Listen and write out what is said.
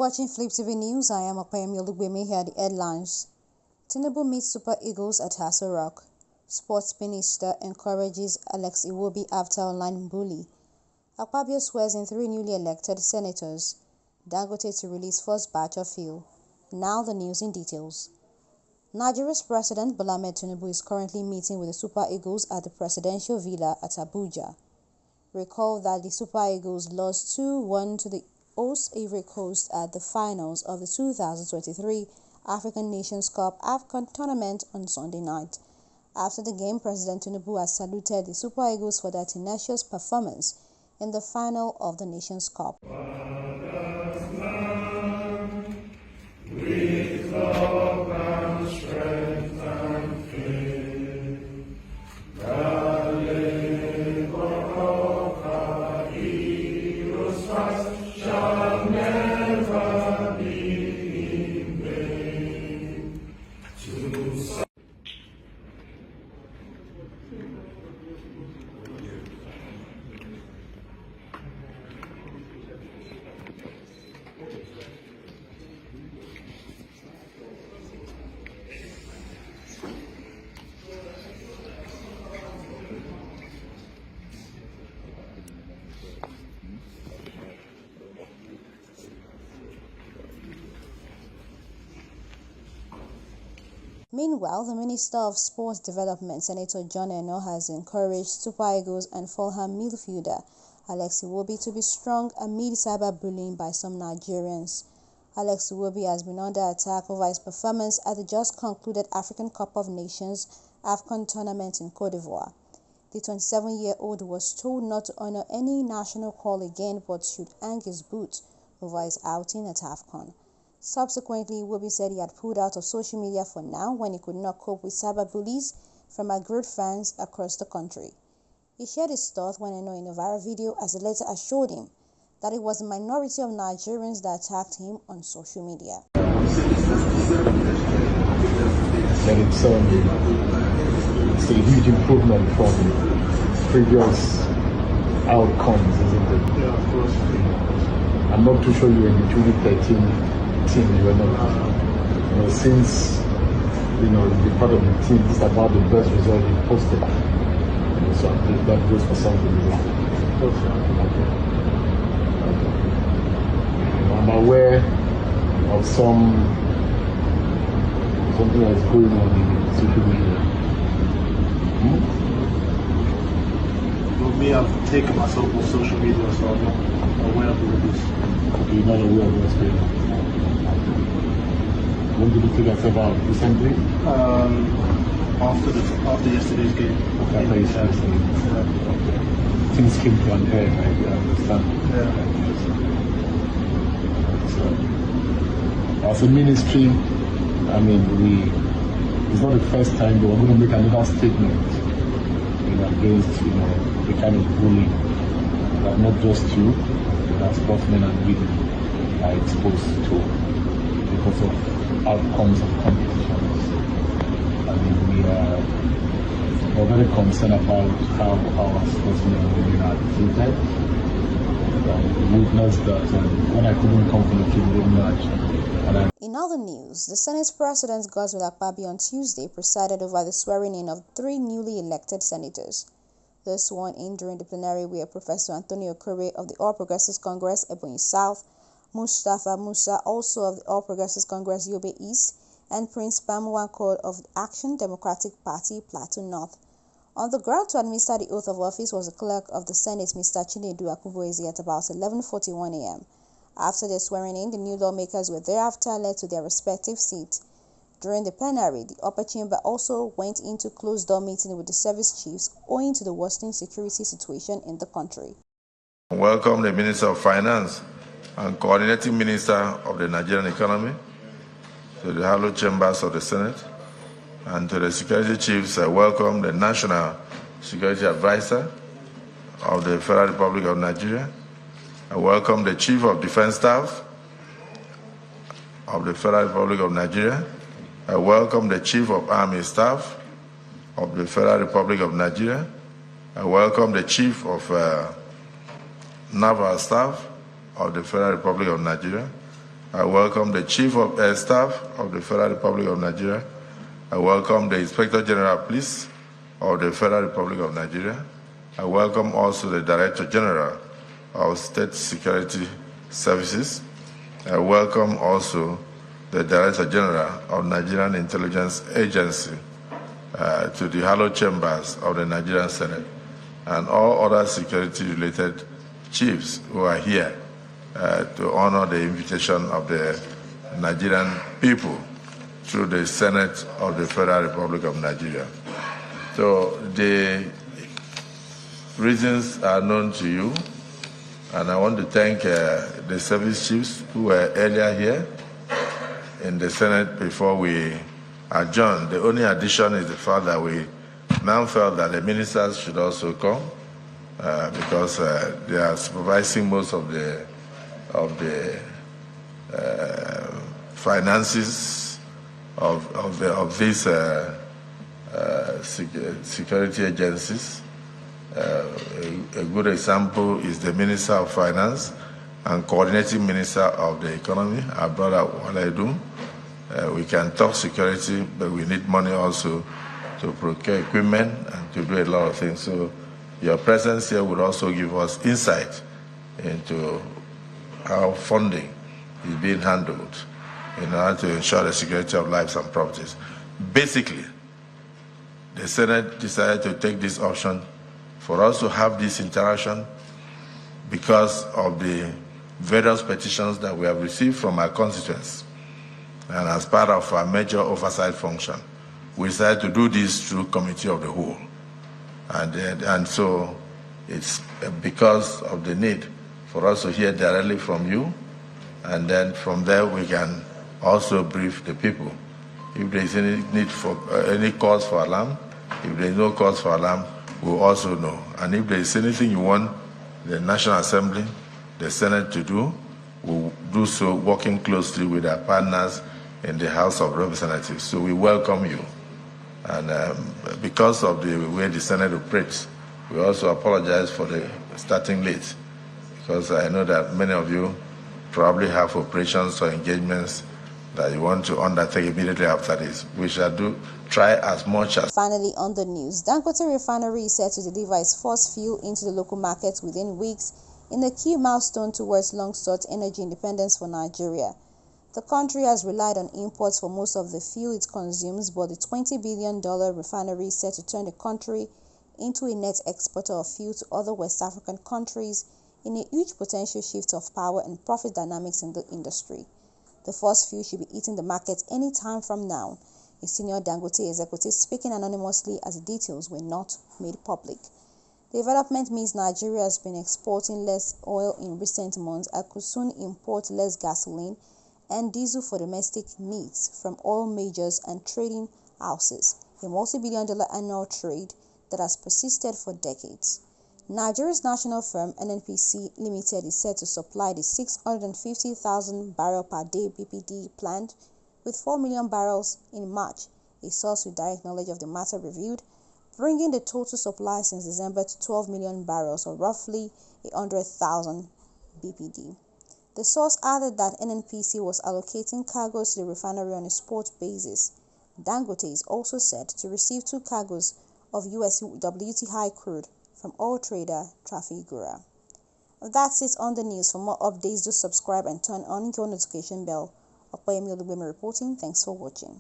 watching Flip TV News. I am Akpabio. Here are the headlines. Tinubu meets Super Eagles at Hassel Rock. Sports Minister encourages Alex Iwobi after online bully. Akpabio swears in 3 newly elected senators. Dangote to release first batch of fuel. Now the news in details. Nigeria's President Bola Ahmed Tinubu is currently meeting with the Super Eagles at the Presidential Villa at Abuja. Recall that the Super Eagles lost 2-1 to the host Ivory Coast at the finals of the 2023 African Nations Cup AFCON tournament on Sunday night. After the game, President Tinubu has saluted the Super Eagles for their tenacious performance in the final of the Nations Cup. Meanwhile, the Minister of Sports Development, Senator John Eno, has encouraged Super Eagles and Fulham midfielder Alex Iwobi to be strong amid cyberbullying by some Nigerians. Alex Iwobi has been under attack over his performance at the just concluded African Cup of Nations AFCON tournament in Cote d'Ivoire. The 27-year-old was told not to honor any national call again but should hang his boots over his outing at AFCON. Subsequently, Iwobi said he had pulled out of social media for now when he could not cope with cyberbullies from aggrieved fans across the country. He shared his thoughts when in a viral video as the letter assured him that it was a minority of Nigerians that attacked him on social media. That it's a huge improvement from previous outcomes, isn't it? Yeah, of course. I'm not too sure you were in the 2013 team. You were not, since the part of the team, this is about the best result you posted. So that goes for something. Okay. I'm aware of something that's going on in social media. Well, me, I've taken myself off social media, so I'm not aware of all this. Okay, you're not aware of what's going on. When did you take yourself out? Recently? After yesterday's game. Okay, after yesterday's game. Yeah. Things came to an end, I understand. Yeah. So, as a ministry, it's not the first time, but we're going to make another statement against the kind of bullying that not just you, but as sportsmen and women are exposed to because of outcomes of competitions. We're very concerned about how our sportsmen and women are treated. We witnessed that when I couldn't come for the Tinubu match. In other news, the Senate President Godswill Akpabio on Tuesday presided over the swearing-in of 3 newly elected senators. Those sworn in during the plenary were Professor Anthony Okore of the All Progressives Congress, Ebonyi South, Mustafa Musa, also of the All Progressives Congress, Yobe East, and Prince Bamuwankol of the Action Democratic Party, Plateau North. On the ground to administer the oath of office was the clerk of the Senate, Mr. Chinedu Akubuezi, at about 11:41 a.m. After their swearing-in, the new lawmakers were thereafter led to their respective seats. During the plenary, the upper chamber also went into closed-door meeting with the service chiefs owing to the worsening security situation in the country. Welcome the Minister of Finance and Coordinating Minister of the Nigerian Economy to the hallowed chambers of the Senate, and to the security chiefs. I welcome the National Security Advisor of the Federal Republic of Nigeria. I welcome the Chief of Defense Staff of the Federal Republic of Nigeria. I welcome the Chief of Army Staff of the Federal Republic of Nigeria. I welcome the Chief of Naval Staff of the Federal Republic of Nigeria. I welcome the Chief of Air Staff of the Federal Republic of Nigeria. I welcome the Inspector General of Police of the Federal Republic of Nigeria. I welcome also the Director General of State Security Services. I welcome also the Director General of Nigerian Intelligence Agency to the hallowed chambers of the Nigerian Senate, and all other security-related chiefs who are here to honor the invitation of the Nigerian people through the Senate of the Federal Republic of Nigeria. So the reasons are known to you, and I want to thank the service chiefs who were earlier here in the Senate before we adjourned. The only addition is the fact that we now felt that the ministers should also come because they are supervising most of the finances of these security agencies. A good example is the Minister of Finance and Coordinating Minister of the Economy, our brother Waledu. We can talk security, but we need money also to procure equipment and to do a lot of things. So your presence here would also give us insight into how funding is being handled in order to ensure the security of lives and properties. Basically, the Senate decided to take this option for us to have this interaction because of the various petitions that we have received from our constituents. And as part of our major oversight function, we decided to do this through Committee of the Whole. And so it's because of the need for us to hear directly from you, and then from there we can also brief the people. If there is any need for any cause for alarm, if there is no cause for alarm, we'll also know. And if there is anything you want the National Assembly, the Senate to do, we'll do so working closely with our partners in the House of Representatives. So we welcome you. And because of the way the Senate operates, we also apologize for the starting late, because I know that many of you probably have operations or engagements that you want to undertake immediately after this. We shall try as much as. Finally, on the news, Dangote Refinery is set to deliver its first fuel into the local market within weeks, in a key milestone towards long-sought energy independence for Nigeria. The country has relied on imports for most of the fuel it consumes, but the $20 billion refinery is set to turn the country into a net exporter of fuel to other West African countries in a huge potential shift of power and profit dynamics in the industry. The first fuel should be hitting the market any time from now, a senior Dangote executive speaking anonymously as the details were not made public. The development means Nigeria has been exporting less oil in recent months and could soon import less gasoline and diesel for domestic needs from oil majors and trading houses, a multi-billion-dollar annual trade that has persisted for decades. Nigeria's national firm NNPC Limited is set to supply the 650,000 barrel per day BPD plant with 4 million barrels in March, a source with direct knowledge of the matter revealed, bringing the total supply since December to 12 million barrels, or roughly 100,000 BPD. The source added that NNPC was allocating cargoes to the refinery on a spot basis. Dangote is also said to receive 2 cargoes of US WTI crude from oil trader Trafigura. That's it on the news. For more updates, do subscribe and turn on your notification bell. Akpabio reporting. Thanks for watching.